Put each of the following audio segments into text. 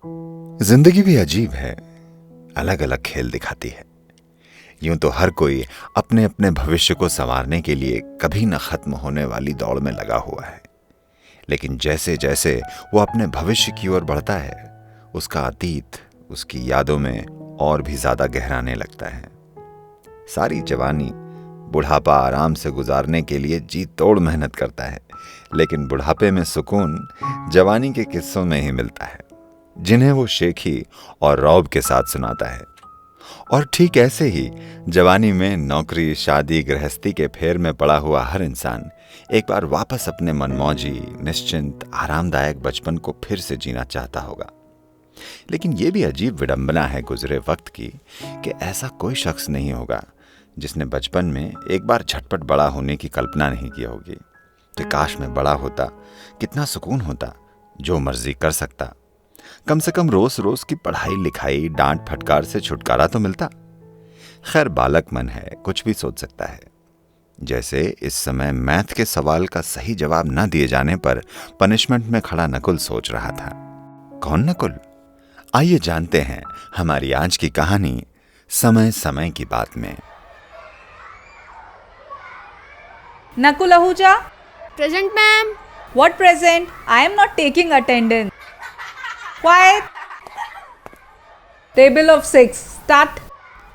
जिंदगी भी अजीब है, अलग अलग खेल दिखाती है। यूं तो हर कोई अपने अपने भविष्य को संवारने के लिए कभी न खत्म होने वाली दौड़ में लगा हुआ है, लेकिन जैसे जैसे वो अपने भविष्य की ओर बढ़ता है, उसका अतीत उसकी यादों में और भी ज्यादा गहराने लगता है। सारी जवानी बुढ़ापा आराम से गुजारने के लिए जी तोड़ मेहनत करता है, लेकिन बुढ़ापे में सुकून जवानी के किस्सों में ही मिलता है, जिन्हें वो शेखी और रौब के साथ सुनाता है। और ठीक ऐसे ही जवानी में नौकरी, शादी, गृहस्थी के फेर में पड़ा हुआ हर इंसान एक बार वापस अपने मनमौजी, निश्चिंत, आरामदायक बचपन को फिर से जीना चाहता होगा। लेकिन ये भी अजीब विडंबना है गुजरे वक्त की कि ऐसा कोई शख्स नहीं होगा जिसने बचपन में एक बार झटपट बड़ा होने की कल्पना नहीं की होगी कि काश मैं बड़ा होता, कितना सुकून होता, जो मर्जी कर सकता, कम से कम रोज रोज की पढ़ाई लिखाई, डांट फटकार से छुटकारा तो मिलता। खैर, बालक मन है, कुछ भी सोच सकता है। जैसे इस समय मैथ के सवाल का सही जवाब न दिए जाने पर पनिशमेंट में खड़ा नकुल सोच रहा था। कौन नकुल? आइए जानते हैं हमारी आज की कहानी समय समय की बात में। Nakul Ahuja? Present, ma'am. What present? I am not taking attendance. Quiet. Table of 6. Start.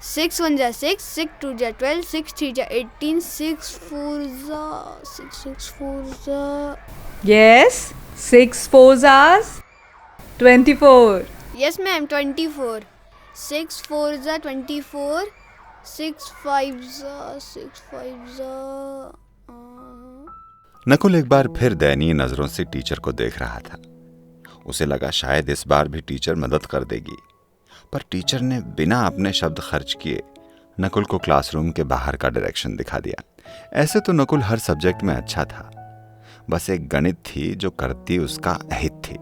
6 1 ja 6, 6 2 ja 12, 6 3 ja 18, 6 4 ja 6 6 4 ja. Yes. 6 4s are 24. Yes, ma'am. 24. 6 4 ja 24, 6 5 ja 6 5 ja. Nakul एक बार फिर दयनीय नजरों से टीचर को देख रहा था। उसे लगा शायद इस बार भी टीचर मदद कर देगी, पर टीचर ने बिना अपने शब्द खर्च किए नकुल को क्लासरूम के बाहर का डायरेक्शन दिखा दिया। ऐसे तो नकुल हर सब्जेक्ट में अच्छा था, बस एक गणित थी जो करती उसका अहित थी।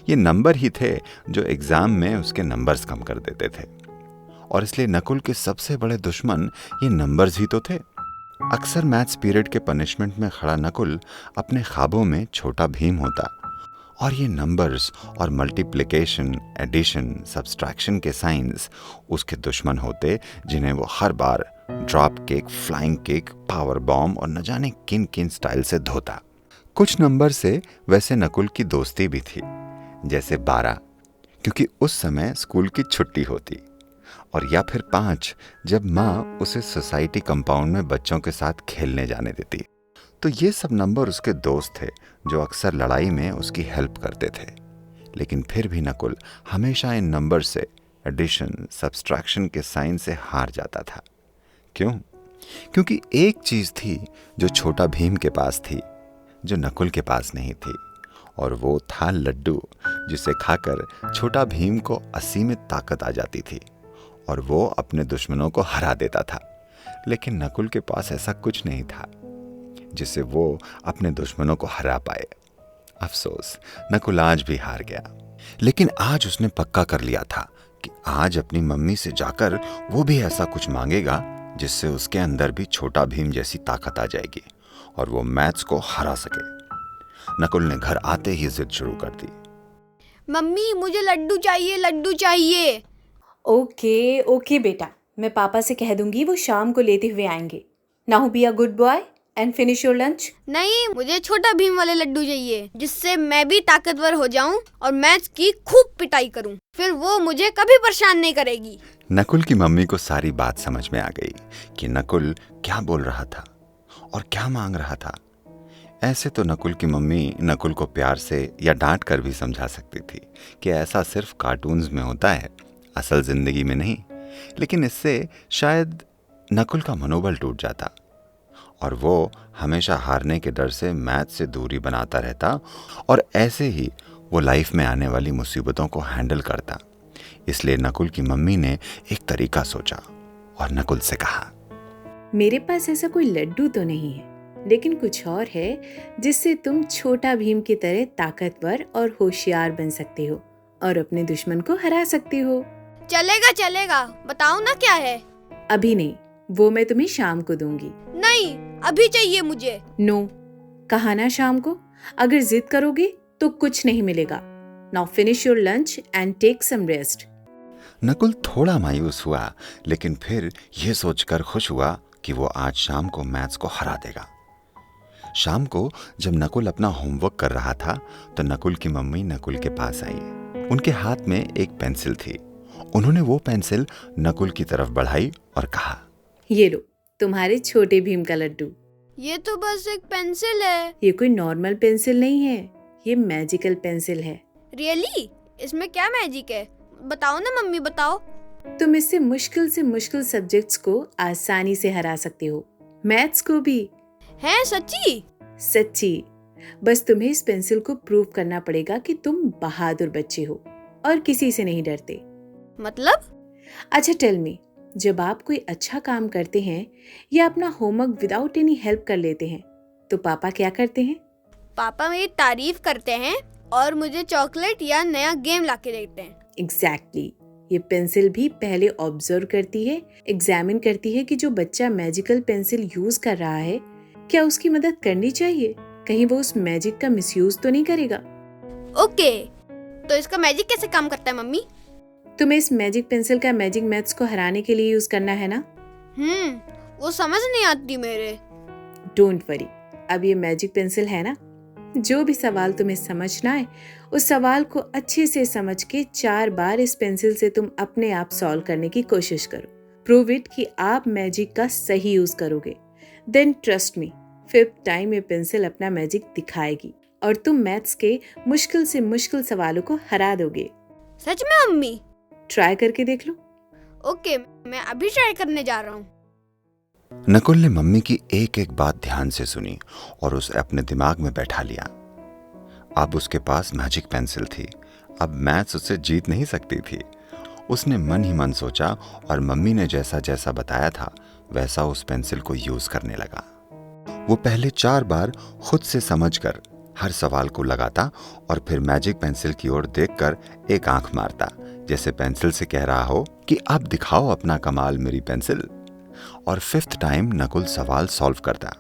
ये नंबर ही थे जो एग्जाम में उसके नंबर्स कम कर देते थे, और इसलिए नकुल के सबसे बड़े दुश्मन ये नंबर्स ही तो थे। अक्सर मैथ्स पीरियड के पनिशमेंट में खड़ा नकुल अपने ख्वाबों में छोटा भीम होता, और ये नंबर्स और मल्टीप्लिकेशन, एडिशन, सब्सट्रैक्शन के साइंस उसके दुश्मन होते, जिन्हें वो हर बार drop cake, flying cake, power bomb और न जाने किन किन स्टाइल से धोता। कुछ नंबर से वैसे नकुल की दोस्ती भी थी, जैसे 12, क्योंकि उस समय स्कूल की छुट्टी होती, और या फिर 5 जब माँ उसे सोसाइटी कंपाउंड में बच्चों के साथ खेलने जाने देती। तो ये सब नंबर उसके दोस्त थे जो अक्सर लड़ाई में उसकी हेल्प करते थे। लेकिन फिर भी नकुल हमेशा इन नंबर से, एडिशन, सब्सट्रैक्शन के साइन से हार जाता था। क्यों? क्योंकि एक चीज थी जो छोटा भीम के पास थी, जो नकुल के पास नहीं थी, और वो था लड्डू, जिसे खाकर छोटा भीम को असीमित ताकत आ जाती थी और वो अपने दुश्मनों को हरा देता था। लेकिन नकुल के पास ऐसा कुछ नहीं था जिससे वो अपने दुश्मनों को हरा पाए। अफसोस, नकुल आज भी हार गया। लेकिन आज उसने पक्का कर लिया था कि आज अपनी मम्मी से जाकर वो भी ऐसा कुछ मांगेगा जिससे उसके अंदर भी छोटा भीम जैसी ताकत आ जाएगी और वो मैथ्स को हरा सके। नकुल ने घर आते ही जिद शुरू कर दी। मम्मी, मुझे लड्डू चाहिए, लड्डू चाहिए। ओके ओके बेटा, मैं पापा से कह दूंगी, वो शाम को लेते हुए आएंगे। Now be a good boy and finish your lunch. नहीं, मुझे छोटा भीम वाले लड्डू चाहिए, जिससे मैं भी ताकतवर हो जाऊं और मैथ्स की खूब पिटाई करूं। फिर वो मुझे कभी परेशान नहीं करेगी। नकुल की मम्मी को सारी बात समझ में आ गई कि नकुल क्या बोल रहा था और क्या मांग रहा था। ऐसे तो नकुल की मम्मी नकुल को प्यार से या डांट कर भी समझा सकती थी कि ऐसा सिर्फ कार्टून्स में होता है, असल जिंदगी में नहीं। लेकिन इससे शायद नकुल का मनोबल टूट जाता और वो हमेशा हारने के डर से मैथ से दूरी बनाता रहता, और ऐसे ही वो लाइफ में आने वाली मुसीबतों को हैंडल करता। इसलिए नकुल की मम्मी ने एक तरीका सोचा और नकुल से कहा, मेरे पास ऐसा कोई लड्डू तो नहीं है, लेकिन कुछ और है जिससे तुम छोटा भीम की तरह ताकतवर और होशियार बन सकते हो और अपने दुश्मन को हरा सकते हो। चलेगा चलेगा, बताओ ना क्या है। अभी नहीं, वो मैं तुम्हें शाम को दूंगी। नहीं, अभी चाहिए मुझे। नो, कहा ना शाम को। अगर जिद करोगे तो कुछ नहीं मिलेगा। Now finish your lunch and take some rest. Nakul थोड़ा मायूस हुआ, लेकिन फिर यह सोचकर खुश हुआ कि वो आज शाम को मैथ्स को हरा देगा। शाम को जब नकुल अपना होमवर्क कर रहा था तो नकुल की मम्मी नकुल के पास आई। उनके हाथ में एक पेंसिल थी। उन्होंने वो पेंसिल नकुल की तरफ बढ़ाई और कहा, ये लो तुम्हारे छोटे भीम का लड्डू। ये तो बस एक पेंसिल है। ये कोई नॉर्मल पेंसिल नहीं है, ये मैजिकल पेंसिल है। रियली? इसमें क्या मैजिक है? बताओ ना मम्मी, बताओ। तुम इससे मुश्किल सब्जेक्ट्स को आसानी से हरा सकते हो, मैथ्स को भी। हैं सच्ची? सच्ची। बस तुम्हें इस पेंसिल को प्रूव करना पड़ेगा कि तुम बहादुर बच्चे हो और किसी से नहीं डरते। मतलब? अच्छा टेल मी, जब आप कोई अच्छा काम करते हैं या अपना होमवर्क विदाउट एनी हेल्प कर लेते हैं तो पापा क्या करते हैं? पापा मेरी तारीफ करते हैं और मुझे चॉकलेट या नया गेम लाके देते हैं। एग्जैक्टली। ये पेंसिल भी पहले ऑब्जर्व करती है, एग्जामिन करती है कि जो बच्चा मैजिकल पेंसिल यूज कर रहा है क्या उसकी मदद करनी चाहिए, कहीं वो उस मैजिक का मिसयूज तो नहीं करेगा। ओके, तो इसका मैजिक कैसे काम करता है मम्मी? तुम्हें इस मैजिक पेंसिल का मैजिक मैथ्स को हराने के लिए यूज करना है ना? वो समझ नहीं आती मेरे। डोंट वरी, अब ये मैजिक पेंसिल है ना, जो भी सवाल तुम्हें समझना है उस सवाल को अच्छे से समझ के 4 बार इस पेंसिल से तुम अपने आप सॉल्व करने की कोशिश करो। प्रूव इट कि आप मैजिक का सही यूज करोगे। Then trust me, 5th time ये पेंसिल अपना मैजिक दिखाएगी और तुम मैथ्स के मुश्किल से मुश्किल सवालों को हरा दोगे। सच में मम्मी? ट्राई करके देख लो। ओके, मैं अभी ट्राई करने जा रहा हूँ। नकुल ने मम्मी की एक एक बात ध्यान से सुनी और उसे अपने दिमाग में बैठा लिया। अब उसके पास मैजिक पेंसिल थी, अब मैथ्स उससे जीत नहीं सकती थी। उसने मन ही मन सोचा और मम्मी ने जैसा जैसा बताया था वैसा उस पेंसिल को यूज करने लगा। वो पहले 4 बार खुद से समझकर हर सवाल को लगाता और फिर मैजिक पेंसिल की ओर देखकर एक आंख मारता, जैसे पेंसिल से कह रहा हो कि अब दिखाओ अपना कमाल मेरी पेंसिल। और 5th टाइम नकुल सवाल सॉल्व करता।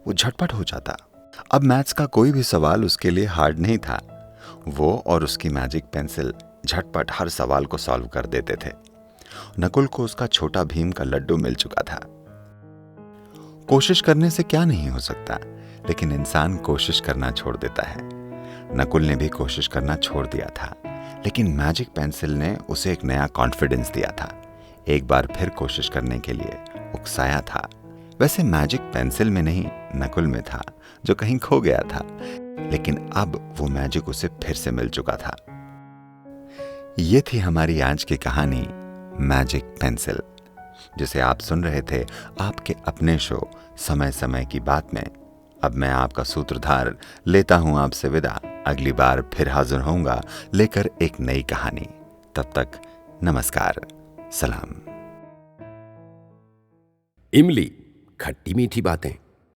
वो झटपट हो जाता। अब मैथ्स का कोई भी सवाल उसके लिए हार्ड नहीं था। वो और उसकी मैजिक पेंसिल झटपट हर सवाल को सॉल्व कर देते थे। नकुल को उसका छोटा भीम का लड्डू मिल चुका था। कोशिश करने से क्या नहीं हो सकता, लेकिन इंसान कोशिश करना छोड़ देता है। नकुल ने भी कोशिश करना छोड़ दिया था, लेकिन मैजिक पेंसिल ने उसे एक नया कॉन्फिडेंस दिया था। एक बार फिर कोशिश करने के लिए उकसाया था। वैसे मैजिक पेंसिल में नहीं, नकुल में था, जो कहीं खो गया था, लेकिन अब वो मैजिक उसे फिर से मिल चुका था। ये थी हमारी आज की कहानी मैजिक पेंसिल, जिसे आप सुन रहे थे आपके अपने शो समय समय की बात में। अब मैं आपका सूत्रधार लेता हूं आपसे विदा। अगली बार फिर हाजिर होऊंगा लेकर एक नई कहानी। तब तक नमस्कार, सलाम। इमली, खट्टी मीठी बातें।